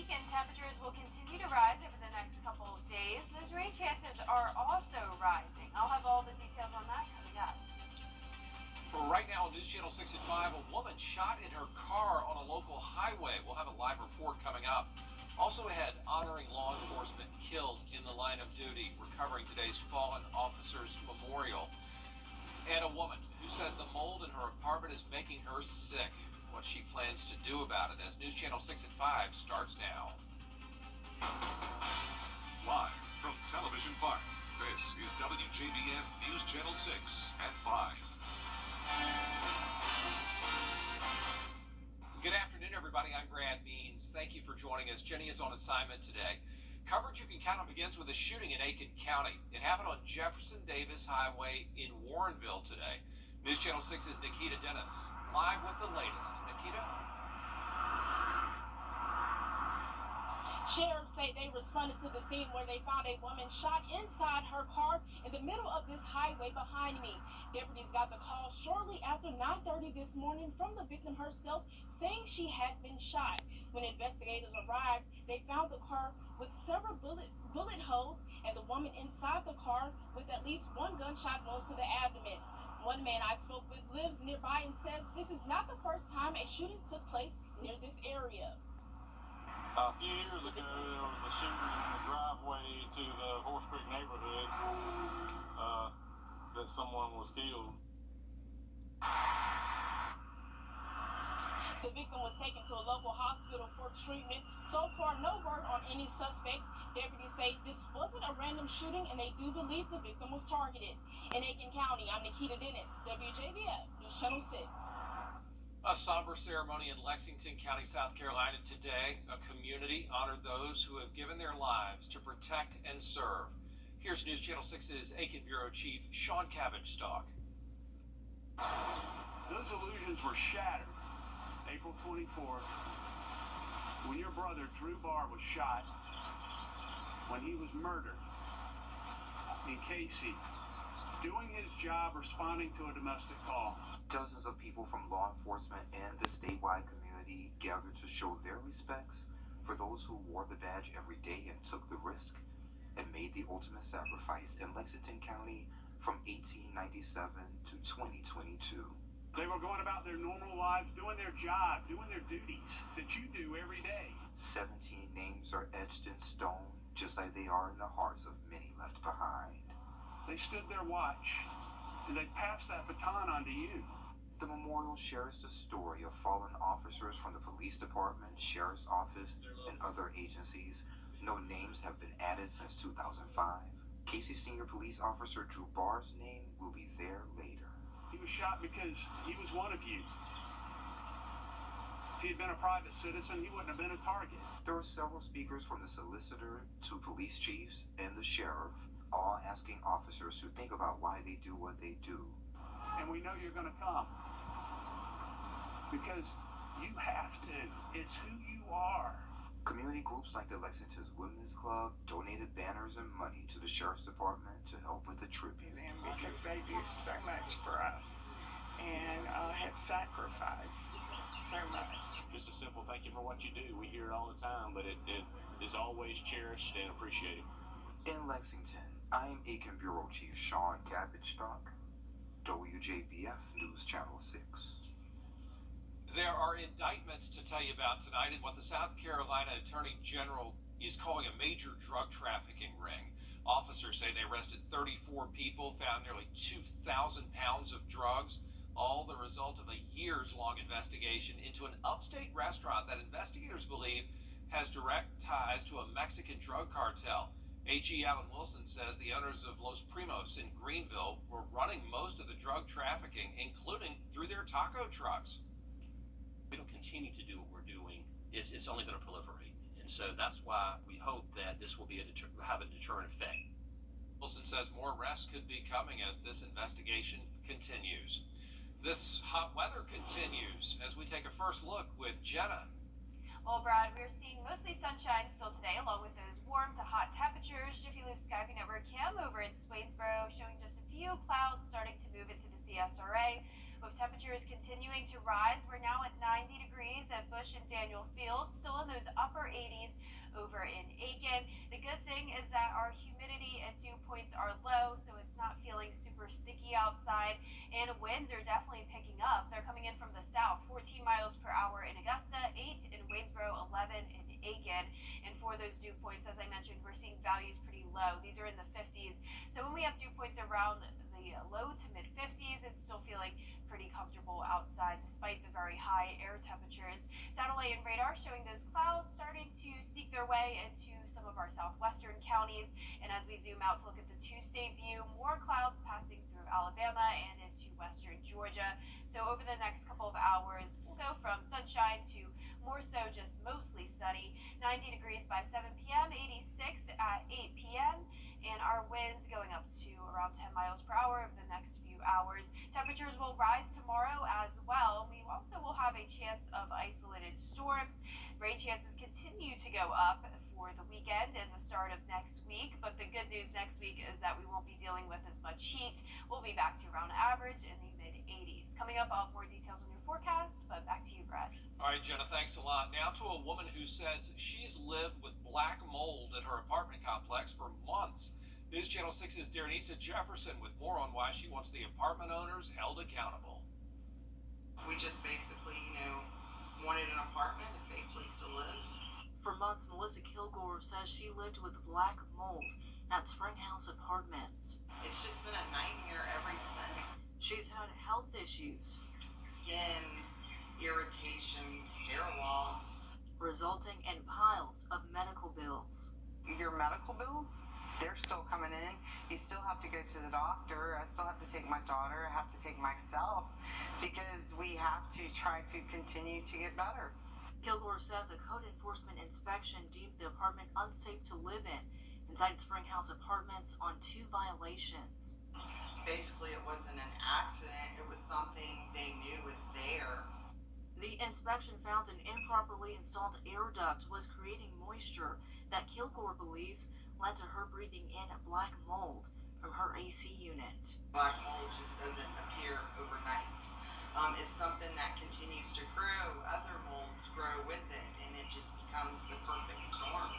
week, and temperatures will continue to rise over the next couple of days. Those rain chances are also rising. I'll have all the details on that coming up. Right now on News Channel 6 at 5, a woman shot in her car on a local highway. We'll have a live report coming up. Also ahead, honoring law enforcement killed in the line of duty, recovering today's fallen officers memorial. And a woman who says the mold in her apartment is making her sick. What she plans to do about it as News Channel 6 at 5 starts now. Live from Television Park, this is WJBF News Channel 6 at 5. Good afternoon, everybody. I'm Brad Means. Thank you for joining us. Jenny is on assignment today. Coverage you can count on begins with a shooting in Aiken County. It happened on Jefferson Davis Highway in Warrenville today. News Channel 6's Nikita Dennis live with the latest. Nikita? Sheriffs say they responded to the scene where they found a woman shot inside her car in the middle of this highway behind me. Deputies got the call shortly after 9:30 this morning from the victim herself, saying she had been shot. When investigators arrived, they found the car with several bullet holes and the woman inside the car with at least one gunshot wound to the abdomen. One man I spoke with lives nearby and says this is not the first time a shooting took place near this area. A few years ago, there was a shooting in the driveway to the Horse Creek neighborhood that someone was killed. The victim was taken to a local hospital for treatment. So far, no word on any suspects. Deputies say this wasn't a random shooting, and they do believe the victim was targeted. In Aiken County, I'm Nikita Dennis, WJBF News Channel 6. A somber ceremony in Lexington County, South Carolina today. A community honored those who have given their lives to protect and serve. Here's News Channel 6's Aiken Bureau Chief Sean Cabbage-Stock. Those illusions were shattered April 24th when your brother Drew Barr was shot, when he was murdered in Casey, doing his job responding to a domestic call. Dozens of people from law enforcement and the statewide community gathered to show their respects for those who wore the badge every day and took the risk and made the ultimate sacrifice in Lexington County from 1897 to 2022. They were going about their normal lives, doing their job, doing their duties that you do every day. 17 names are etched in stone, just like they are in the hearts of many left behind. They stood their watch, and they passed that baton on to you. The memorial shares the story of fallen officers from the police department, sheriff's office, and other agencies. No names have been added since 2005. Casey Senior Police Officer Drew Barr's name will be there later. He was shot because he was one of you. If he had been a private citizen, he wouldn't have been a target. There were several speakers from the solicitor to police chiefs and the sheriff, all asking officers to think about why they do what they do. And we know you're going to come. Because you have to. It's who you are. Community groups like the Lexington's Women's Club donated banners and money to the Sheriff's Department to help with the tribute. And because they do so much for us and have sacrificed so much. Just a simple thank you for what you do. We hear it all the time, but it is always cherished and appreciated. In Lexington, I am Aiken Bureau Chief Sean Cabbage-Stock, WJBF News Channel 6. There are indictments to tell you about tonight in what the South Carolina Attorney General is calling a major drug trafficking ring. Officers say they arrested 34 people, found nearly 2,000 pounds of drugs, all the result of a years-long investigation into an upstate restaurant that investigators believe has direct ties to a Mexican drug cartel. AG Alan Wilson says the owners of Los Primos in Greenville were running most of the drug trafficking, including through their taco trucks. We don't continue to do what we're doing, it's only going to proliferate. And so that's why we hope that this will have a deterrent effect. Wilson says more arrests could be coming as this investigation continues. This hot weather continues as we take a first look with Jenna. Well, Brad, we're seeing mostly sunshine still today, along with those warm to hot temperatures. Jiffy Lube Skyping over Cam over in Swainsboro, showing just a few clouds starting to move into the CSRA. With temperatures continuing to rise, we're now at 90 degrees at Bush and Daniel Field, still in those upper 80s over in Aiken. The good thing is that our humidity and dew points are low, so it's not feeling super sticky outside, and winds are definitely picking up. They're coming in from the south, 14 miles per hour in Augusta, 8 in Waynesboro, 11 in Aiken. And for those dew points, as I mentioned, we're seeing values pretty low. These are in the 50s. So when we have dew points around the low to mid 50s, it's still feeling pretty comfortable outside despite the very high air temperatures. Satellite and radar showing those clouds starting to sneak their way into some of our southwestern counties. And as we zoom out to look at the two-state view, more clouds passing through Alabama and into western Georgia. So over the next couple of hours, we'll go from sunshine to more so just mostly sunny. 90 degrees by 7 p.m., 86 at 8 p.m., and our winds going up to around 10 miles per hour over the next few hours. Temperatures will rise tomorrow as well. We also will have a chance of isolated storms. Rain chances continue to go up for the weekend and the start of next week, but the good news next week is that we won't be dealing with as much heat. We'll be back to around average in the mid-80s. Coming up, I'll have more details on your forecast, but back to you, Brett. All right, Jenna, thanks a lot. Now to a woman who says she's lived with black mold at her apartment complex for months. News Channel 6's Denise Jefferson with more on why she wants the apartment owners held accountable. We just basically, wanted an apartment, a safe place to live. For months, Melissa Kilgore says she lived with black mold at Springhouse Apartments. It's just been a nightmare ever since. She's had health issues, Skin, irritations, hair loss. resulting in piles of medical bills. Your medical bills, they're still coming in. You still have to go to the doctor. I still have to take my daughter. I have to take myself because we have to try to continue to get better. Kilgore says a code enforcement inspection deemed the apartment unsafe to live in inside Springhouse Apartments on 2 violations. Basically, it wasn't an accident. It was something they knew was there. The inspection found an improperly installed air duct was creating moisture that Kilgore believes led to her breathing in black mold from her AC unit. Black mold just doesn't appear overnight. It's something that continues to grow. Other molds grow with it, and it just becomes the perfect storm.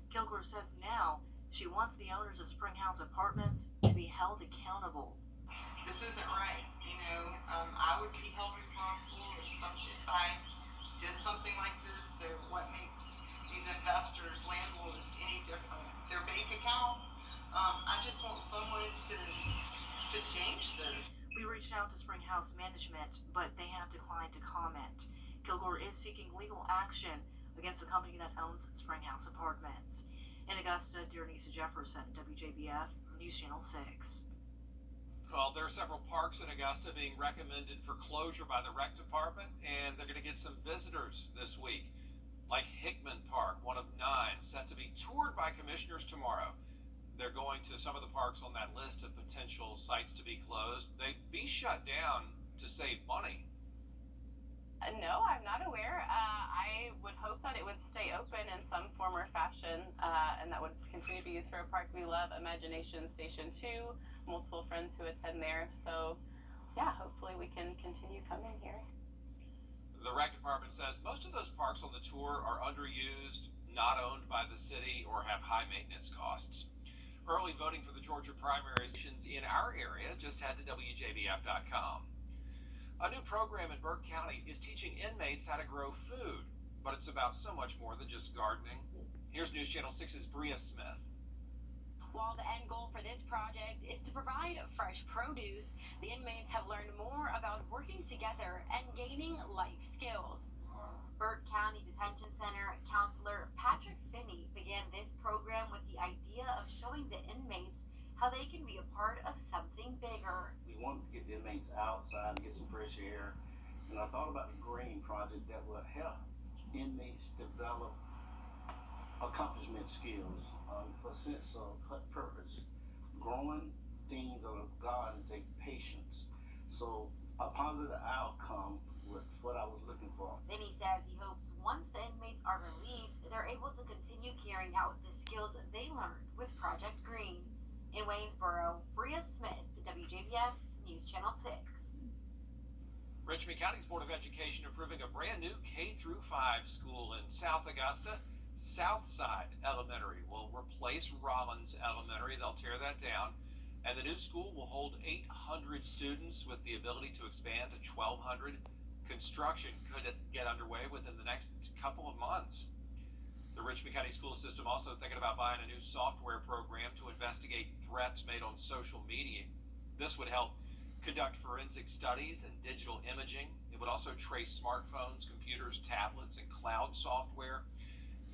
Kilgore says now she wants the owners of Springhouse Apartments to be held accountable. This isn't right. I would be held responsible if I did something like this. So what makes these investors, landlords, any different? Their bank account? I just want someone to change this. We reached out to Springhouse Management, but they have declined to comment. Kilgore is seeking legal action against the company that owns Springhouse Apartments. In Augusta, Denise Jefferson, WJBF, News Channel 6. Well, there are several parks in Augusta being recommended for closure by the rec department, and they're going to get some visitors this week, like Hickman Park, one of 9, set to be toured by commissioners tomorrow. They're going to some of the parks on that list of potential sites to be closed. They'd be shut down to save money. No, I'm not aware. I would hope that it would stay open in some form or fashion, and that would continue to be used for a park we love, Imagination Station 2, multiple friends who attend there. So, yeah, hopefully we can continue coming here. The rec department says most of those parks on the tour are underused, not owned by the city, or have high maintenance costs. Early voting for the Georgia primaries in our area, just head to WJBF.com. A new program in Burke County is teaching inmates how to grow food, but it's about so much more than just gardening. Here's News Channel 6's Bria Smith. While the end goal for this project is to provide fresh produce, the inmates have learned more about working together and gaining life skills. Burke County Detention Center counselor Patrick Finney began this program with the idea of showing the inmates how they can be a part of something bigger. We wanted to get the inmates outside and get some fresh air, and I thought about the green project that would help inmates develop accomplishment skills, a sense of purpose. Growing things of God take patience. So a positive outcome was what I was looking for. Then he says he hopes once the inmates are released, they're able to continue carrying out the skills they learned with Project Green. In Waynesboro, Bria Smith, WJBF News Channel 6. Richmond County's Board of Education approving a brand new K-5 school in South Augusta. Southside Elementary will replace Rollins Elementary. They'll tear that down. And the new school will hold 800 students with the ability to expand to 1,200. Construction could get underway within the next couple of months. The Richmond County School System also thinking about buying a new software program to investigate threats made on social media. This would help conduct forensic studies and digital imaging. It would also trace smartphones, computers, tablets, and cloud software.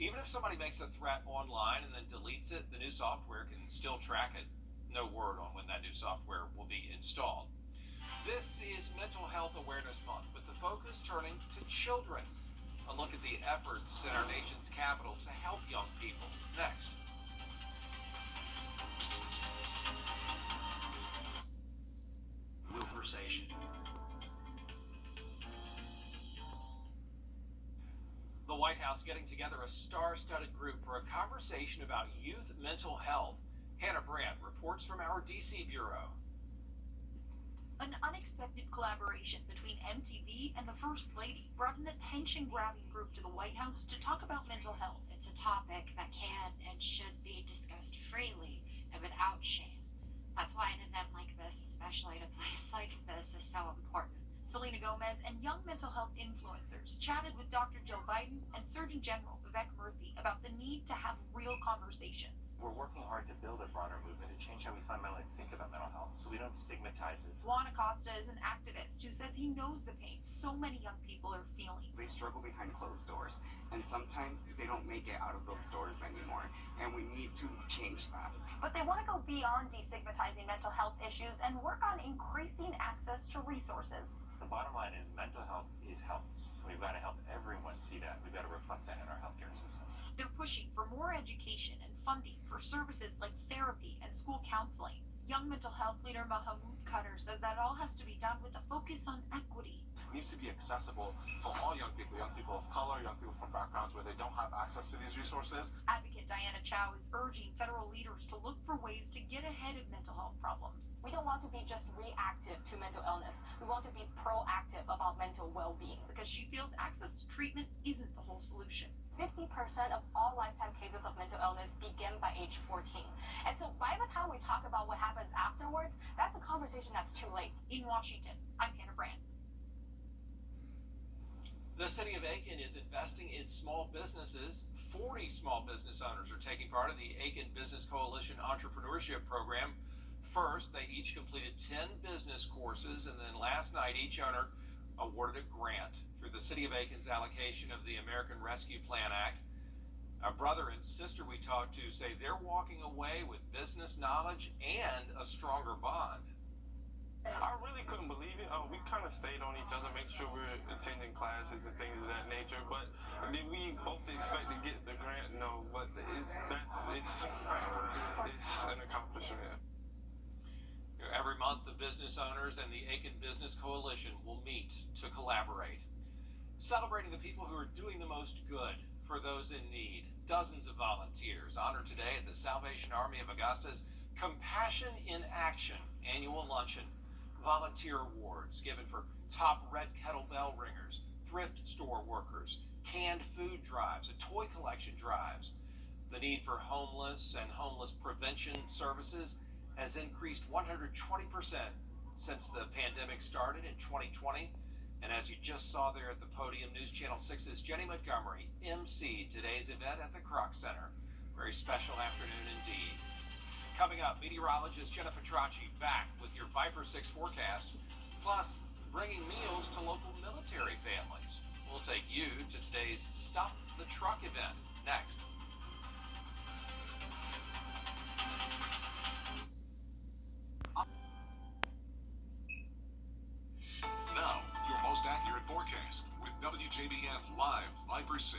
Even if somebody makes a threat online and then deletes it, the new software can still track it. No word on when that new software will be installed. This is Mental Health Awareness Month, with the focus turning to children. A look at the efforts in our nation's capital to help young people. Next. Conversation. The White House getting together a star-studded group for a conversation about youth mental health. Hannah Brandt reports from our D.C. bureau. An unexpected collaboration between MTV and the First Lady brought an attention-grabbing group to the White House to talk about mental health. It's a topic that can and should be discussed freely and without shame. That's why an event like this, especially at a place like this, is so important. Selena Gomez and young mental health influencers chatted with Dr. Jill Biden and Surgeon General Vivek Murthy about the need to have real conversations. We're working hard to build a broader movement to change how we fundamentally think about mental health, so we don't stigmatize it. Juan Acosta is an activist who says he knows the pain so many young people are feeling. They struggle behind closed doors, and sometimes they don't make it out of those doors anymore, and we need to change that. But they want to go beyond destigmatizing mental health issues and work on increasing access to resources. The bottom line is mental health is health. We've got to help everyone see that. We've got to reflect that in our healthcare system. They're pushing for more education and funding for services like therapy and school counseling. Young mental health leader Mahamoud Qatar says that all has to be done with a focus on equity. It needs to be accessible for all young people of color, young people from backgrounds where they don't have access to these resources. Advocate Diana Chow is urging federal leaders to look for ways to get ahead of mental health problems. We don't want to be just reactive to mental illness. We want to be proactive about mental well-being. Because she feels access to treatment isn't the whole solution. 50% of all lifetime cases of mental illness begin by age 14. And so by the time we talk about what happens afterwards, that's a conversation that's too late. In Washington, I'm Hannah Brandt. The city of Aiken is investing in small businesses. 40 small business owners are taking part of the Aiken Business Coalition Entrepreneurship Program. First, they each completed 10 business courses, and then last night, each owner awarded a grant through the City of Aiken's allocation of the American Rescue Plan Act. A brother and sister we talked to say they're walking away with business knowledge and a stronger bond. I really couldn't believe it. We kind of stayed on each other, make sure we're attending classes and things of that nature. But did we both expect to get the grant? No, but it's an accomplishment. Every month, the business owners and the Aiken Business Coalition will meet to collaborate, celebrating the people who are doing the most good for those in need. Dozens of volunteers honored today at the Salvation Army of Augusta's Compassion in Action annual luncheon. Volunteer awards given for top red kettlebell ringers, thrift store workers, canned food drives, and toy collection drives. The need for homeless and homeless prevention services has increased 120% since the pandemic started in 2020. And as you just saw there at the podium, News Channel 6's Jenny Montgomery emceed today's event at the Kroc Center. Very special afternoon indeed. Coming up, meteorologist Jenna Petracci back with your Viper 6 forecast, plus bringing meals to local military families. We'll take you to today's Stuff the Truck event next. Now, your most accurate forecast with WJBF Live Viper 6.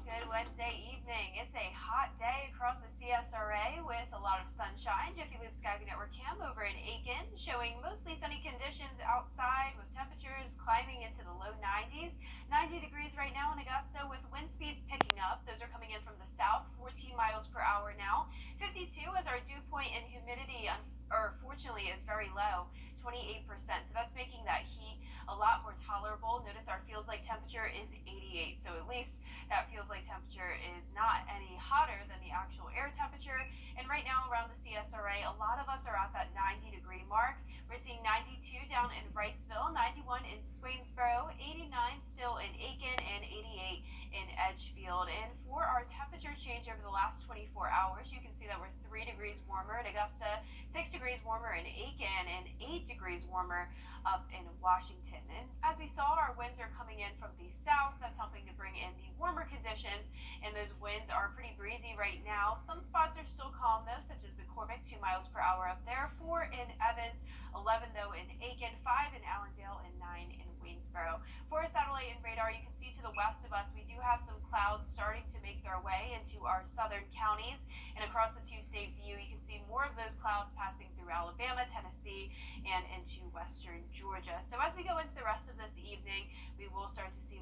Good Wednesday evening. It's a hot day across the CSRA with a lot of sunshine. Jiffy Lube Skyway Network Cam over in Aiken showing mostly sunny conditions outside with temperatures climbing into the low 90s. 90 degrees right now in Augusta with wind speeds picking up. Those are coming in from the south, 14 miles per hour now. 52 as our dew point, and humidity, fortunately, is very low, 28%. So that's making that heat a lot more tolerable. Notice our feels like temperature is 88. So at least That feels like temperature is not any hotter than the actual air temperature. And right now around the CSRA, a lot of us are at that 90-degree mark. We're seeing 92 down in Wrightsville, 91 in Swainsboro, 89 still in Aiken, and 88 in Edgefield. And for our temperature change over the last 24 hours, you can see that we're 3 degrees warmer at Augusta, 6 degrees warmer in Aiken, and 8 degrees warmer up in Washington. And as we saw, our winds are coming in from the south. That's helping to bring in the warmer conditions, and those winds are pretty breezy right now. Some spots are still calm though, such as McCormick, 2 miles per hour up there, 4 in Evans, 11 though in Aiken, 5 in Allendale, and 9 in Waynesboro. For a satellite and radar, you can see to the west of us, we do have some clouds starting to make their way into our southern counties, and across the two-state view, you can see more of those clouds passing through Alabama, Tennessee, and into western Georgia. So as we go into the rest of this evening, we will start to see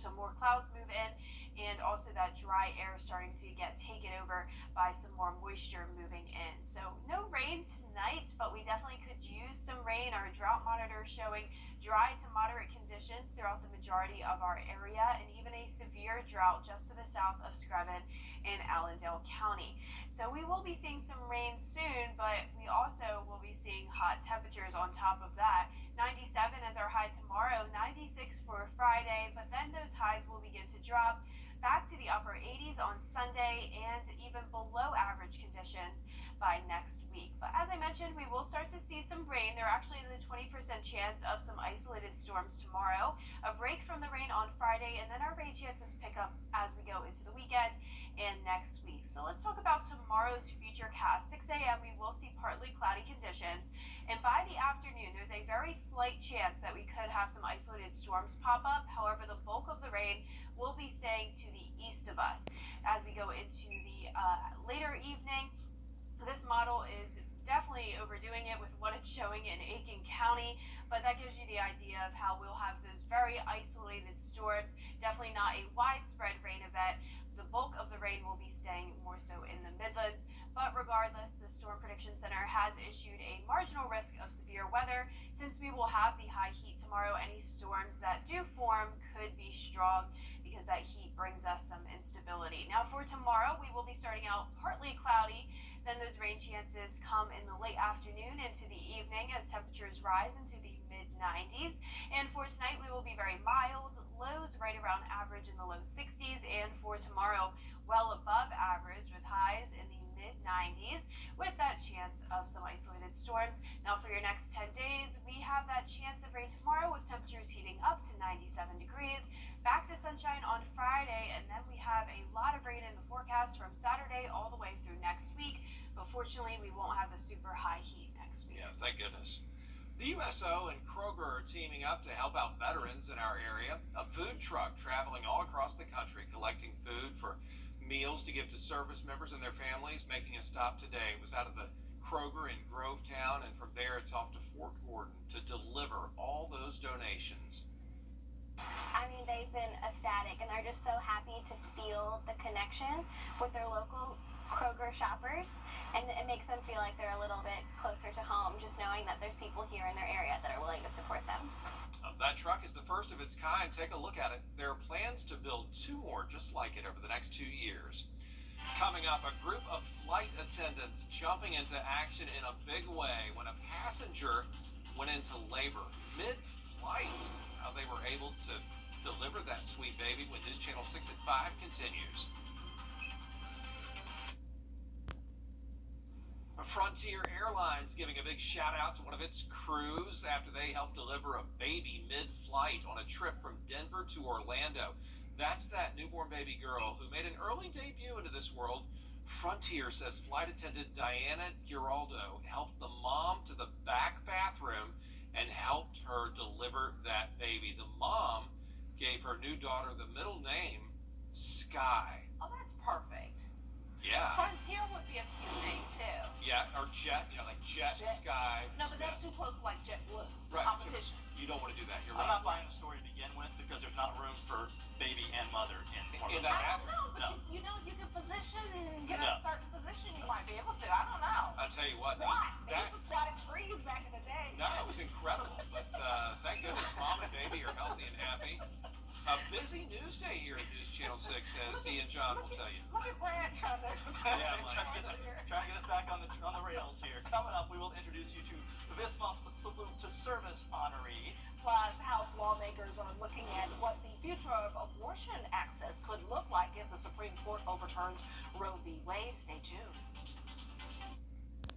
some more clouds move in, and also that dry air starting to get taken over by some more moisture moving in. So no rain tonight, but we definitely could use some rain. Our drought monitor is showing dry to moderate conditions throughout the majority of our area, and even a severe drought just to the south of Screven in Allendale County. So we will be seeing some rain soon, but we also will be seeing hot temperatures on top of that. 97 is our high tomorrow, 96 for Friday, but then those highs will begin to drop back to the upper 80s on Sunday and even below average conditions by next week. But as I mentioned, we will start to see some rain. There actually is a 20% chance of some isolated storms tomorrow, a break from the rain on Friday, and then our rain chances pick up as we go into the weekend and next week. So let's talk about tomorrow's futurecast. 6 a.m. we will see partly cloudy conditions, and by the afternoon there's a very slight chance that we could have some isolated storms pop up. However, the bulk of the rain will be staying to the east of us. As we go into the later evening, this model is definitely overdoing it with what it's showing in Aiken County, but that gives you the idea of how we'll have those very isolated storms. Definitely not a widespread rain event. The bulk of the rain will be staying more so in the Midlands, but regardless, the Storm Prediction Center has issued a marginal risk of severe weather. Since we will have the high heat tomorrow, any storms that do form could be strong because that heat brings us some instability. Now for tomorrow, we will be starting out partly cloudy. Then those rain chances come in the late afternoon into the evening as temperatures rise into the mid-90s. And for tonight, we will be very mild, lows right around average in the low 60s, and for tomorrow, well above average with highs in the mid-90s with that chance of some isolated storms. Now for your next 10 days, we have that chance of rain tomorrow with temperatures heating up to 97 degrees. Back to sunshine on Friday, and then we have a lot of rain in the forecast from Saturday all the way through next week. But fortunately, we won't have the super high heat next week. Yeah, thank goodness. The USO and Kroger are teaming up to help out veterans in our area. A food truck traveling all across the country collecting food for meals to give to service members and their families, making a stop today. It was out of the Kroger in Grovetown, and from there it's off to Fort Gordon to deliver all those donations. I mean, they've been ecstatic, and they're just so happy to feel the connection with their local Kroger shoppers, and it makes them feel like they're a little bit closer to home, just knowing that there's people here in their area that are willing to support them. That truck is the first of its kind. Take a look at it. There are plans to build 2 more just like it over the next 2 years. Coming up, a group of flight attendants jumping into action in a big way when a passenger went into labor mid-flight. How they were able to deliver that sweet baby when News Channel 6 at 5 continues. Frontier Airlines giving a big shout out to one of its crews after they helped deliver a baby mid-flight on a trip from Denver to Orlando. That's that newborn baby girl who made an early debut into this world. Frontier says flight attendant Diana Giraldo helped the mom to the back bathroom and helped her deliver that baby. The mom gave her new daughter the middle name Sky. Oh, that's perfect. Yeah. Frontier would be a cute name too. Yeah, or Jet, like Jet, Sky. No, but that's too close to like JetBlue. Right. Competition. You don't want to do that. You're I'm right. not buying the story to begin with because there's not room for baby and mother in that I bathroom. don't know, but you know, you can position and get a certain position you might be able to. I don't know. I'll tell you what. Squat. They used to squat in trees back in the day. No, it was incredible. But thank goodness mom and baby are healthy and happy. A busy news day here at News Channel 6, as Dee and John will tell you. Look at Brad trying to. Yeah, trying to get us back on the rails here. Coming up, we will introduce you to this month's Salute to Service honoree. Plus, House lawmakers are looking at what the future of abortion access could look like if the Supreme Court overturns Roe v. Wade. Stay tuned.